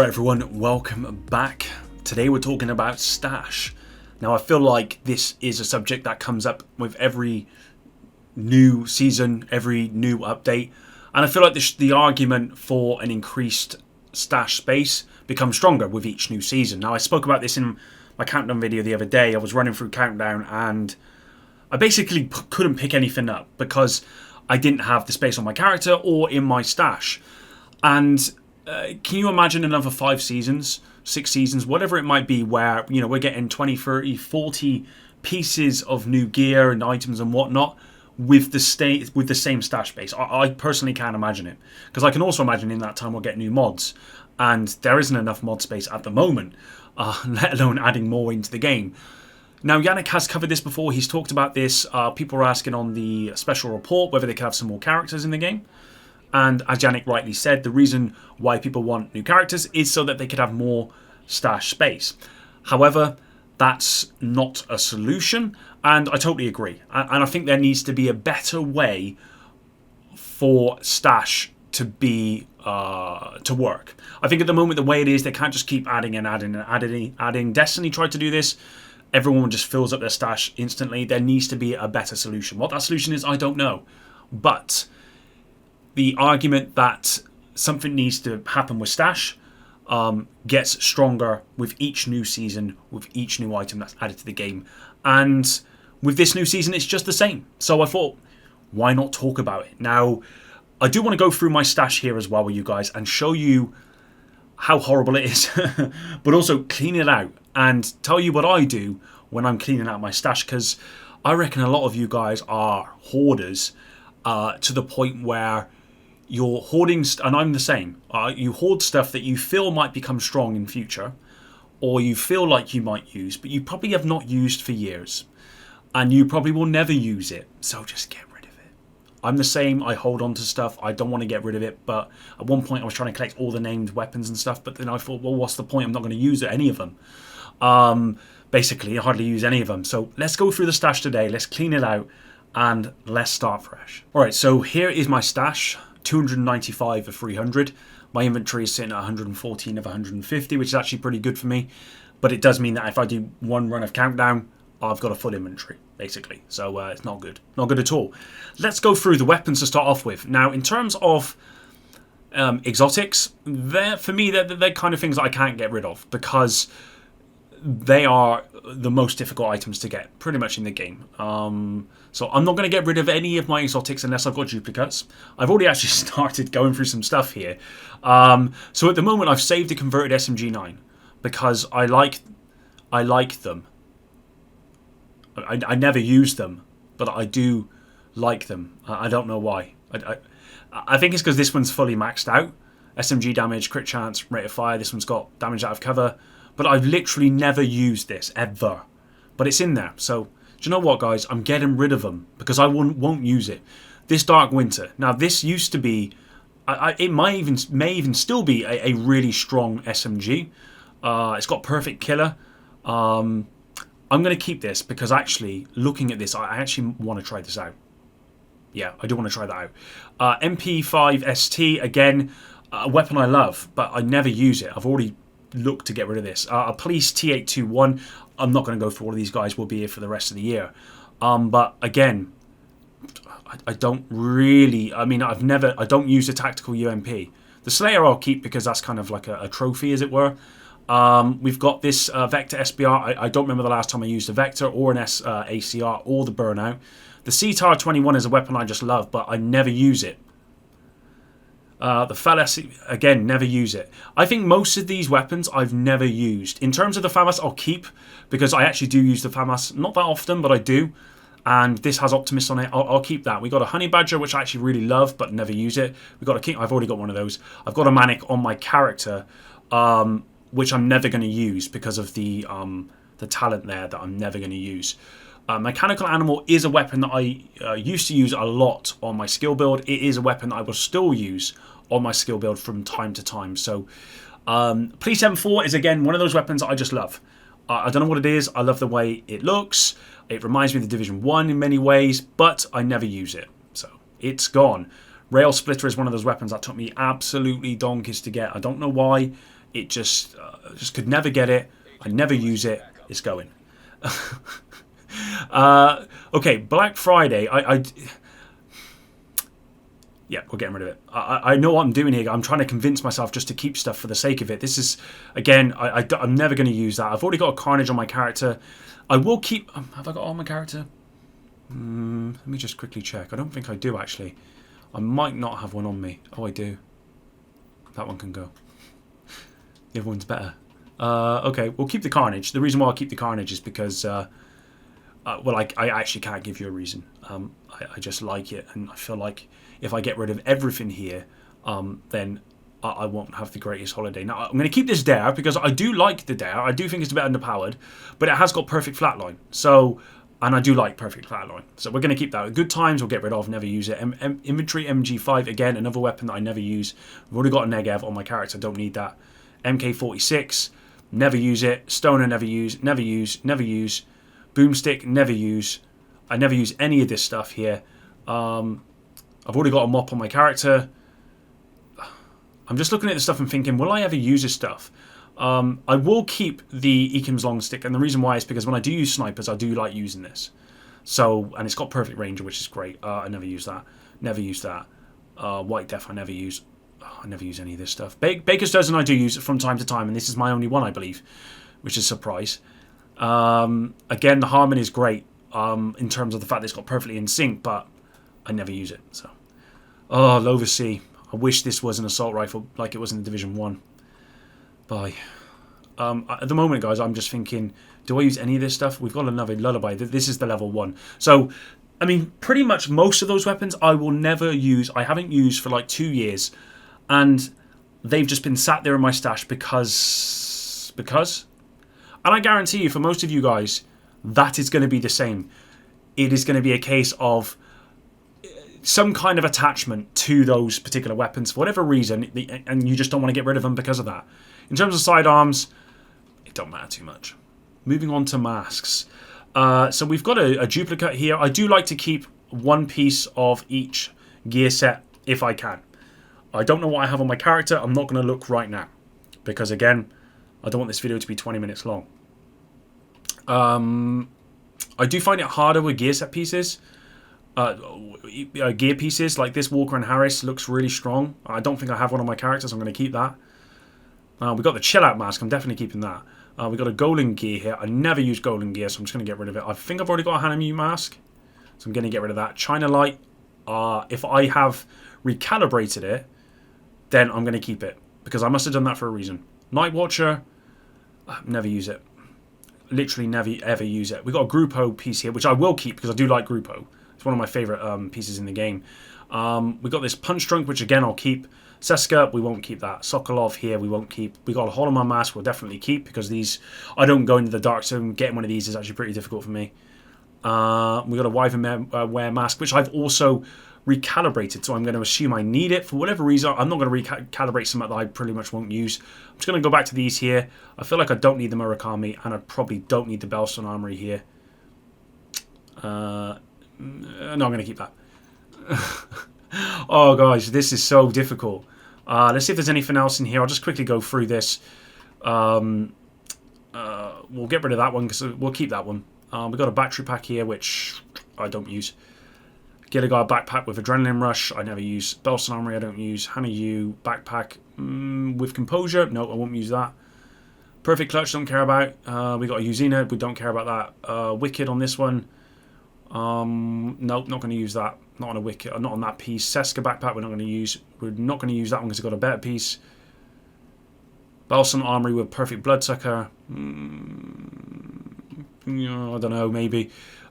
Alright everyone, welcome back. Today we're talking about stash. Now I feel like this is a subject that comes up with every new season, every new update, and I feel like the argument for an increased stash space becomes stronger with each new season. Now I spoke about this in my countdown video the other day. I was running through countdown and I basically couldn't pick anything up because I didn't have the space on my character or in my stash. And can you imagine another 5 seasons, 6 seasons, whatever it might be, where we're getting 20, 30, 40 pieces of new gear and items and whatnot with the same stash base? I personally can't imagine it, because I can also imagine in that time we'll get new mods, and there isn't enough mod space at the moment, let alone adding more into the game. Now, Yannick has covered this before. He's talked about this. People were asking on the special report whether they could have some more characters in the game. And as Yannick rightly said, the reason why people want new characters is so that they could have more stash space. However, that's not a solution, and I totally agree. And I think there needs to be a better way for stash to be to work. I think at the moment, the way it is, they can't just keep adding and adding and adding. Destiny tried to do this. Everyone just fills up their stash instantly. There needs to be a better solution. What that solution is, I don't know. But the argument that something needs to happen with stash gets stronger with each new season, with each new item that's added to the game. And with this new season, it's just the same. So I thought, why not talk about it? Now, I do want to go through my stash here as well with you guys and show you how horrible it is, but also clean it out and tell you what I do when I'm cleaning out my stash, because I reckon a lot of you guys are hoarders to the point where you're hoarding, and I'm the same. You hoard stuff that you feel might become strong in future, or you feel like you might use, but you probably have not used for years, and you probably will never use it. So just get rid of it. I'm the same. I hold on to stuff. I don't want to get rid of it. But at one point, I was trying to collect all the named weapons and stuff. But then I thought, well, what's the point? I'm not going to use any of them. Basically, I hardly use any of them. So let's go through the stash today. Let's clean it out, and let's start fresh. All right. So here is my stash. 295 of 300. My inventory is sitting at 114 of 150, which is actually pretty good for me. But it does mean that if I do one run of countdown, I've got a full inventory, basically. So it's not good. Not good at all. Let's go through the weapons to start off with. Now, in terms of exotics, for me, they're kind of things that I can't get rid of, because they are the most difficult items to get pretty much in the game. So I'm not going to get rid of any of my exotics unless I've got duplicates. I've already actually started going through some stuff here. So at the moment I've saved the converted SMG9 because I like them. I never use them, but I do like them. I don't know why. I think it's because this one's fully maxed out. SMG damage, crit chance, rate of fire. This one's got damage out of cover. But I've literally never used this, ever. But it's in there. So, do you know what, guys? I'm getting rid of them because I won't use it. This Dark Winter. Now, this used to be... it may even still be a really strong SMG. It's got perfect killer. I'm going to keep this because actually, looking at this, I actually want to try this out. Yeah, I do want to try that out. MP5 ST, again, a weapon I love, but I never use it. I've already look to get rid of this. A police T821. I'm not going to go through all of these guys. We'll be here for the rest of the year. But again, I don't really. I mean, I don't use the tactical UMP. The Slayer I'll keep because that's kind of like a trophy, as it were. We've got this Vector SBR. I don't remember the last time I used a Vector or an ACR or the Burnout. The CTAR 21 is a weapon I just love, but I never use it. The FAMAS, again, never use it. I think most of these weapons I've never used. In terms of the FAMAS, I'll keep, because I actually do use the FAMAS. Not that often, but I do. And this has Optimus on it. I'll keep that. We got a Honey Badger, which I actually really love, but never use it. We got a King. I've already got one of those. I've got a Manic on my character, which I'm never going to use because of the talent there that I'm never going to use. Mechanical Animal is a weapon that I used to use a lot on my skill build. It is a weapon that I will still use on my skill build from time to time. So Police M4 is, again, one of those weapons that I just love. I don't know what it is. I love the way it looks. It reminds me of the Division 1 in many ways, but I never use it. So it's gone. Rail Splitter is one of those weapons that took me absolutely donkeys to get. I don't know why. it just could never get it. I never use it. It's going. Okay, Black Friday. Yeah, we're getting rid of it. I know what I'm doing here. I'm trying to convince myself just to keep stuff for the sake of it. This is, again, I'm never going to use that. I've already got a Carnage on my character. I will keep... have I got on my character? Let me just quickly check. I don't think I do, actually. I might not have one on me. Oh, I do. That one can go. The other one's better. Okay, we'll keep the Carnage. The reason why I'll keep the Carnage is because... well, I actually can't give you a reason. I just like it, and I feel like if I get rid of everything here, then I won't have the greatest holiday. Now, I'm going to keep this Dare because I do like the Dare. I do think it's a bit underpowered, but it has got perfect flatline. So, and I do like perfect flatline. So we're going to keep that. Good Times we'll get rid of, never use it. Inventory MG5, again, another weapon that I never use. I've already got a Negev on my character, don't need that. MK46, never use it. Stoner, never use, never use, never use. Boomstick, never use. I never use any of this stuff here. I've already got a mop on my character. I'm just looking at this stuff and thinking, will I ever use this stuff? I will keep the Ekim's long stick, and the reason why is because when I do use snipers, I do like using this. So, and it's got perfect ranger, which is great. I never use that. Never use that. White Death, I never use. Oh, I never use any of this stuff. Baker's Dozen, I do use it from time to time, and this is my only one, I believe, which is a surprise. Again, the Harmon is great in terms of the fact that it's got perfectly in sync, but I never use it. So, oh, Lovacy. I wish this was an assault rifle like it was in Division 1. Bye. At the moment, guys, I'm just thinking, do I use any of this stuff? We've got another Lullaby. This is the level 1. So, I mean, pretty much most of those weapons I will never use. I haven't used for like 2 years. And they've just been sat there in my stash because... And I guarantee you, for most of you guys, that is going to be the same. It is going to be a case of some kind of attachment to those particular weapons for whatever reason, and you just don't want to get rid of them because of that. In terms of sidearms, it don't matter too much. Moving on to masks. So we've got a duplicate here. I do like to keep one piece of each gear set if I can. I don't know what I have on my character. I'm not going to look right now because, again, I don't want this video to be 20 minutes long. I do find it harder with gear set pieces. Gear pieces like this Walker and Harris looks really strong. I don't think I have one on my character, so I'm going to keep that. We've got the Chill Out mask. I'm definitely keeping that. We've got a Golden gear here. I never use Golden gear, so I'm just going to get rid of it. I think I've already got a Hanamu mask, so I'm going to get rid of that. China Light, if I have recalibrated it, then I'm going to keep it because I must have done that for a reason. Night Watcher, never use it. Literally never ever use it. We've got a Grupo piece here, which I will keep because I do like Grupo. It's one of my favourite pieces in the game. We've got this Punch Drunk, which again I'll keep. Seska, we won't keep that. Sokolov here, we won't keep. We got a Holloman mask, we'll definitely keep because these, I don't go into the dark zone. Getting one of these is actually pretty difficult for me. We got a Wyvern Wear mask, which I've also recalibrated, so I'm going to assume I need it for whatever reason. I'm not going to recalibrate something that I pretty much won't use. I'm just going to go back to these here. I feel like I don't need the Murakami, and I probably don't need the Belson Armory here. No, I'm going to keep that. Oh gosh, this is so difficult. Let's see if there's anything else in here. I'll just quickly go through this. We'll get rid of that one because we'll keep that one. We've got a battery pack here, which I don't use. Gilligar backpack with Adrenaline Rush, I never use. Belson Armory, I don't use. Hanayu backpack with Composure, no, I won't use that. Perfect Clutch, don't care about. We got a Uzina, we don't care about that. Wicked on this one. Nope, not going to use that. Not on a Wicked, not on that piece. Seska backpack, we're not going to use. We're not going to use that one because it's got a better piece. Belson Armory with Perfect Bloodsucker. I don't know, maybe.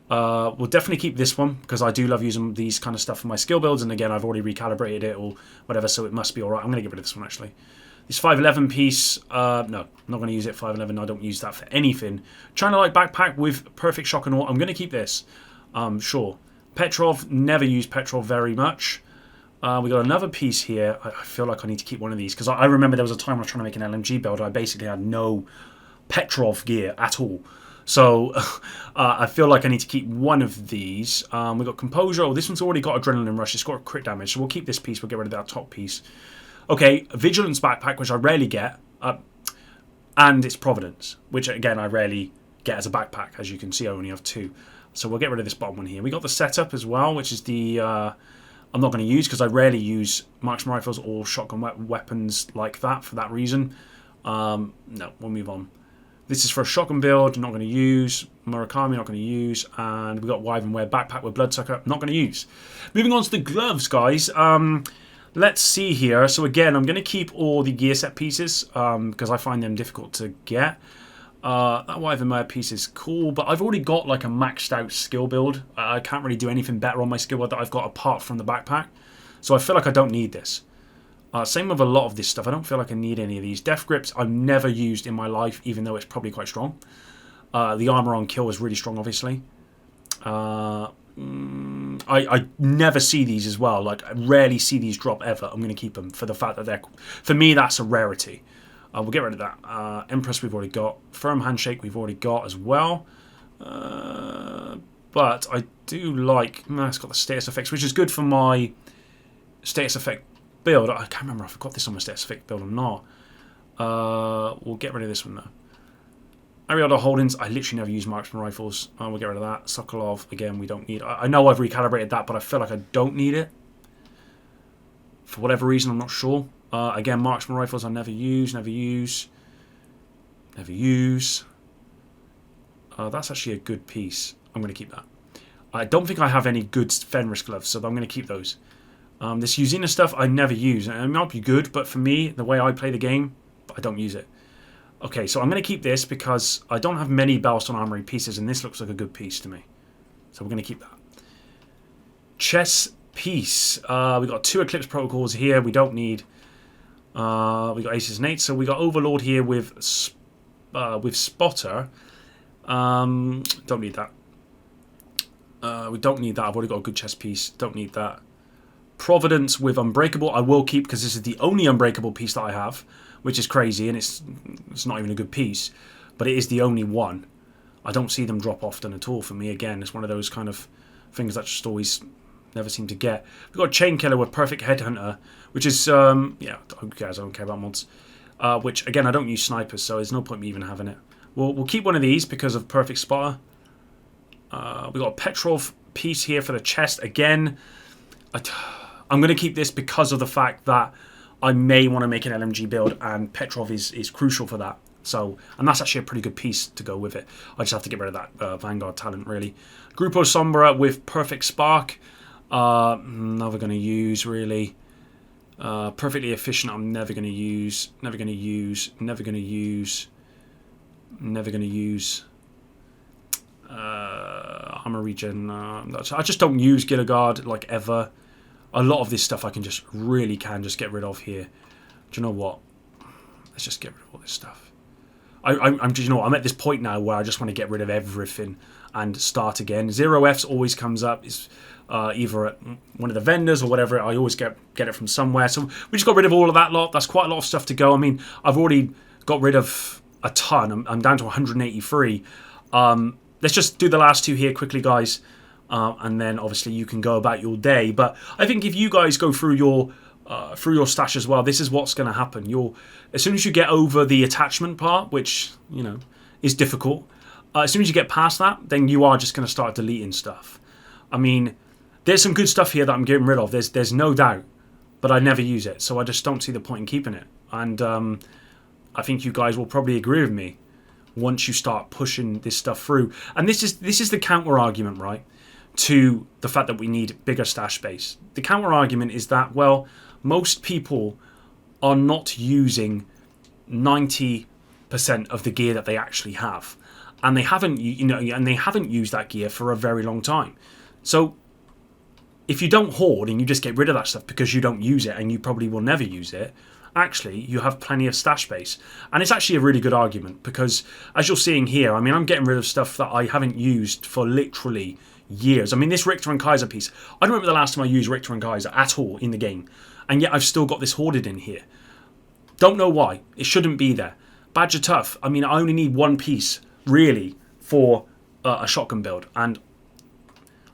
We'll definitely keep this one because I do love using these kind of stuff for my skill builds, and again I've already recalibrated it or whatever, so it must be alright. I'm going to get rid of this one actually. This 511 piece, no, I'm not going to use it. 511, I don't use that for anything. China Light backpack with Perfect Shock and Awe, I'm going to keep this, sure. Petrov, never use Petrov very much. We got another piece here. I feel like I need to keep one of these because I remember there was a time I was trying to make an LMG build. I basically had no Petrov gear at all. So I feel like I need to keep one of these. We've got Composure. Oh, this one's already got Adrenaline Rush. It's got crit damage. So we'll keep this piece. We'll get rid of that top piece. Okay, Vigilance backpack, which I rarely get. and it's Providence, which again I rarely get as a backpack. As you can see, I only have 2. So we'll get rid of this bottom one here. We got the setup as well, which is the I'm not going to use because I rarely use marksman rifles or shotgun weapons like that for that reason. No, we'll move on. This is for a shotgun build, not going to use. Murakami, not going to use. And we got Wyvern Wear backpack with Bloodsucker, not going to use. Moving on to the gloves, guys. Let's see here. So again, I'm going to keep all the gear set pieces because I find them difficult to get. That Wyvern Wear piece is cool, but I've already got like a maxed out skill build. I can't really do anything better on my skill build that I've got apart from the backpack. So I feel like I don't need this. Same with a lot of this stuff. I don't feel like I need any of these. Death Grips I've never used in my life, even though it's probably quite strong. The armor on kill is really strong, obviously. I never see these as well. Like, I rarely see these drop ever. I'm going to keep them for the fact that they're... For me, that's a rarity. We'll get rid of that. Empress we've already got. Firm Handshake we've already got as well. But I do like... it's got the status effects, which is good for my status effect build. I can't remember if I've got this on my status effect build or not. We'll get rid of this one though. Ariada Holdings, I literally never use marksman rifles. We'll get rid of that. Sokolov, again, we don't need. I know I've recalibrated that, but I feel like I don't need it. For whatever reason, I'm not sure. Again, marksman rifles I never use. That's actually a good piece. I'm going to keep that. I don't think I have any good Fenris gloves, so I'm going to keep those. This Usina stuff I never use. It might be good, but for me, the way I play the game, I don't use it. Okay, so I'm going to keep this because I don't have many Ballstone Armory pieces, and this looks like a good piece to me. So we're going to keep that. Chess piece. We've got 2 Eclipse Protocols here. We don't need... we got Aces and Eights. So we got Overlord here with Spotter. Don't need that. We don't need that. I've already got a good chess piece. Don't need that. Providence with Unbreakable I will keep because this is the only Unbreakable piece that I have, which is crazy, and it's not even a good piece, but it is the only one. I don't see them drop often at all for me. Again, it's one of those kind of things that just always never seem to get. We've got Chain Killer with Perfect Headhunter, which is, yeah, who cares? I don't care about mods. Which, again, I don't use snipers, so there's no point me even having it. We'll keep one of these because of Perfect Spotter. We've got a Petrov piece here for the chest. Again, I'm going to keep this because of the fact that I may want to make an LMG build, and Petrov is crucial for that. So, and that's actually a pretty good piece to go with it. I just have to get rid of that Vanguard talent, really. Grupo Sombra with Perfect Spark. Never going to use, really. Perfectly Efficient, I'm never going to use. Never going to use. Armor Regen. I just don't use Gilligard, like, ever. A lot of this stuff I can just get rid of here. Do you know what? Let's just get rid of all this stuff. I'm at this point now where I just want to get rid of everything and start again. 0Fs always comes up. It's either at one of the vendors or whatever. I always get it from somewhere. So we just got rid of all of that lot. That's quite a lot of stuff to go. I mean, I've already got rid of a ton. I'm down to 183. Let's just do the last 2 here quickly, guys. And then obviously you can go about your day. But I think if you guys go through your stash as well, this is what's going to happen. As soon as you get over the attachment part, which is difficult, as soon as you get past that, then you are just going to start deleting stuff. I mean, there's some good stuff here that I'm getting rid of. There's no doubt, but I never use it, so I just don't see the point in keeping it. And I think you guys will probably agree with me once you start pushing this stuff through. And this is the counter argument, right, to the fact that we need bigger stash space. The counter argument is that, well, most people are not using 90% of the gear that they actually have, and they haven't used that gear for a very long time. So if you don't hoard and you just get rid of that stuff because you don't use it and you probably will never use it, actually you have plenty of stash space. And it's actually a really good argument because, as you're seeing here, I mean, I'm getting rid of stuff that I haven't used for literally years. I mean, this Richter and Kaiser piece, I don't remember the last time I used Richter and Kaiser at all in the game, and yet I've still got this hoarded in here. Don't know why. It shouldn't be there. Badger Tough, I mean, I only need one piece really for a shotgun build, and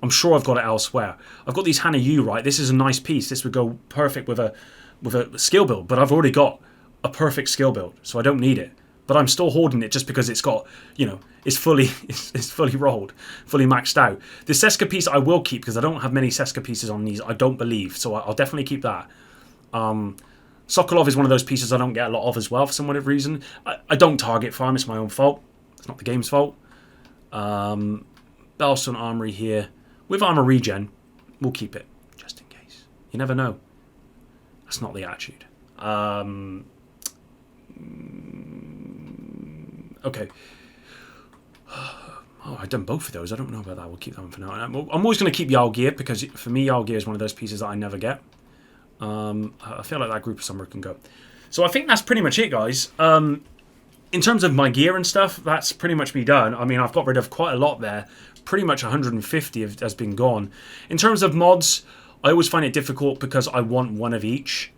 I'm sure I've got it elsewhere. I've got these Hannah U, right? This is a nice piece. This would go perfect with a skill build, but I've already got a perfect skill build, so I don't need it. but I'm still hoarding it just because it's got, you know, it's fully it's fully rolled, fully maxed out. The Seska piece I will keep because I don't have many Seska pieces on these, I don't believe, so I'll definitely keep that. Sokolov is one of those pieces I don't get a lot of as well for some whatever reason. I don't target farm, it's my own fault. It's not the game's fault. Belson Armory here. With armor regen, we'll keep it, just in case. You never know. That's not the attitude. Okay. Oh, I've done both of those. I don't know about that. We'll keep that one for now. I'm always going to keep Jarl Gear because for me, Jarl Gear is one of those pieces that I never get. I feel like that group of somewhere can go. So I think that's pretty much it, guys. In terms of my gear and stuff, that's pretty much me done. I mean, I've got rid of quite a lot there. Pretty much 150 has been gone. In terms of mods, I always find it difficult because I want one of each.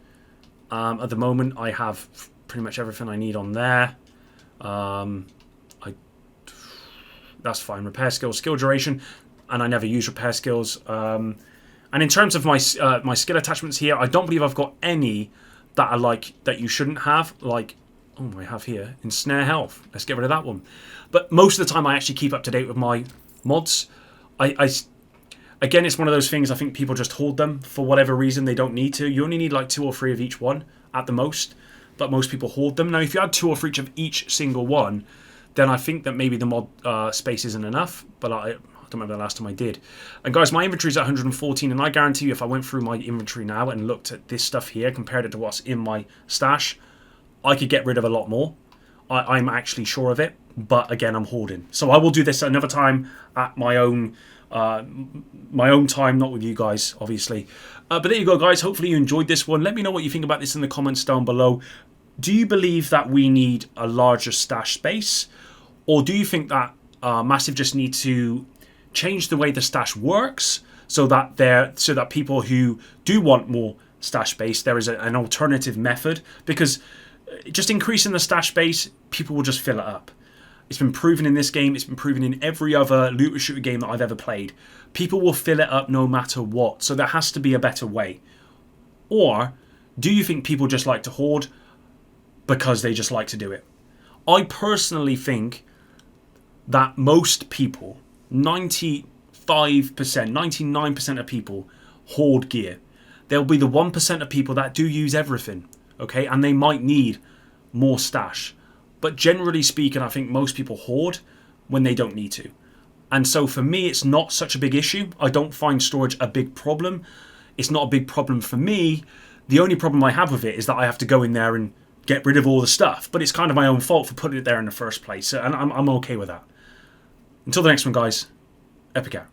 At the moment, I have pretty much everything I need on there. That's fine. Repair skills, skill duration, and I never use repair skills. And in terms of my my skill attachments here, I don't believe I've got any that are like that you shouldn't have. Like, oh, I have here ensnare health. Let's get rid of that one. But most of the time, I actually keep up to date with my mods. Again, it's one of those things. I think people just hoard them for whatever reason. They don't need to. You only need like 2 or 3 of each one at the most. But most people hoard them. Now, if you had 2 or 3 of each single one, then I think that maybe the mod space isn't enough. But I don't remember the last time I did. And guys, my inventory is at 114, and I guarantee you if I went through my inventory now and looked at this stuff here, compared it to what's in my stash, I could get rid of a lot more. I'm actually sure of it. But again, I'm hoarding. So I will do this another time at my own time, not with you guys, obviously. But there you go, guys. Hopefully you enjoyed this one. Let me know what you think about this in the comments down below. Do you believe that we need a larger stash space? Or do you think that Massive just need to change the way the stash works so that people who do want more stash space, there is an alternative method? Because just increasing the stash space, people will just fill it up. It's been proven in this game. It's been proven in every other looter shooter game that I've ever played. People will fill it up no matter what. So there has to be a better way. Or do you think people just like to hoard because they just like to do it? I personally think that most people, 95%, 99% of people hoard gear. There'll be the 1% of people that do use everything, okay? And they might need more stash. But generally speaking, I think most people hoard when they don't need to. And so for me, it's not such a big issue. I don't find storage a big problem. It's not a big problem for me. The only problem I have with it is that I have to go in there and get rid of all the stuff. But it's kind of my own fault for putting it there in the first place. And I'm okay with that. Until the next one, guys. Epic out.